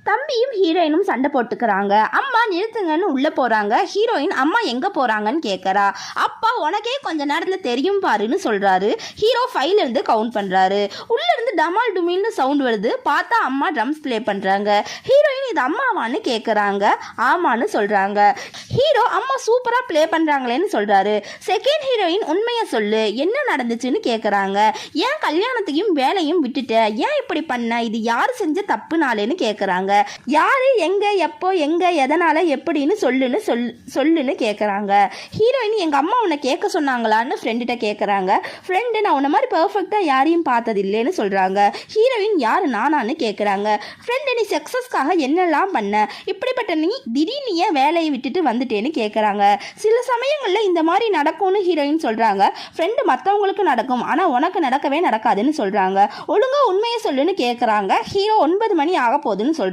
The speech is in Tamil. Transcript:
தம்பியும் ஹீரோயினும் சண்டை போட்டுக்கிறாங்க. அம்மா நிறுத்துங்கன்னு உள்ள போறாங்க. ஹீரோயின் அம்மா எங்க போறாங்கன்னு கேட்கறா. அப்பா உனக்கே கொஞ்ச நேரத்துல தெரியும் பாருன்னு சொல்றாரு. ஹீரோ ஃபைல இருந்து கவுண்ட் பண்றாரு. உள்ள இருந்து டமால் டுமில்னு சவுண்ட் வருது. பார்த்தா அம்மா ட்ரம்ஸ் ப்ளே பண்றாங்க. ஹீரோயின் இது அம்மாவான்னு கேட்கறாங்க. ஆமான்னு சொல்றாங்க. ஹீரோ அம்மா சூப்பரா ப்ளே பண்றாங்களேன்னு சொல்றாரு. செகண்ட் ஹீரோயின் உண்மையை சொல்லு, என்ன நடந்துச்சுன்னு கேட்கறாங்க. ஏன் கல்யாணத்தையும் வேலையும் விட்டுட்ட, ஏன் இப்படி பண்ண, இது யாரு செஞ்ச தப்புனாலேன்னு கேட்கறாங்க. யாரு, எங்க, எப்போ, எங்க, எதனால, எப்படின்னு சொல்லுன்னு கேட்கறாங்க. ஹீரோயின் எங்க அம்மா உன்னை கேட்க சொன்னாங்களான்னு ஃப்ரெண்டுகிட்ட கேட்கறாங்க. ஃப்ரெண்டு நான் உன்ன மாதிரி பெர்ஃபெக்டா யாரையும் பார்த்தது இல்லைன்னு சொல்றாங்க. ஹீரோயின் யாரு, நானான்னு கேட்கறாங்க. ஃப்ரெண்டு நீ சக்சஸ்க்காக என்னெல்லாம் பண்ண, இப்படிப்பட்ட நீ திடீர்னு ஏன் வேலையை விட்டுட்டு வந்துட்டேன்னு கேட்கறாங்க. சில சமயங்கள்ல இந்த மாதிரி நடக்கும்னு ஹீரோயின் சொல்றாங்க. ஃப்ரெண்டு மற்றவங்களுக்கு நடக்கும், ஆனா உனக்கு நடக்கவே நடக்காதுன்னு சொல்றாங்க. ஒழுங்கா உண்மையை சொல்லுன்னு கேட்கறாங்க. ஹீரோ 9 மணி ஆக போகுதுன்னு சொல்றாங்க.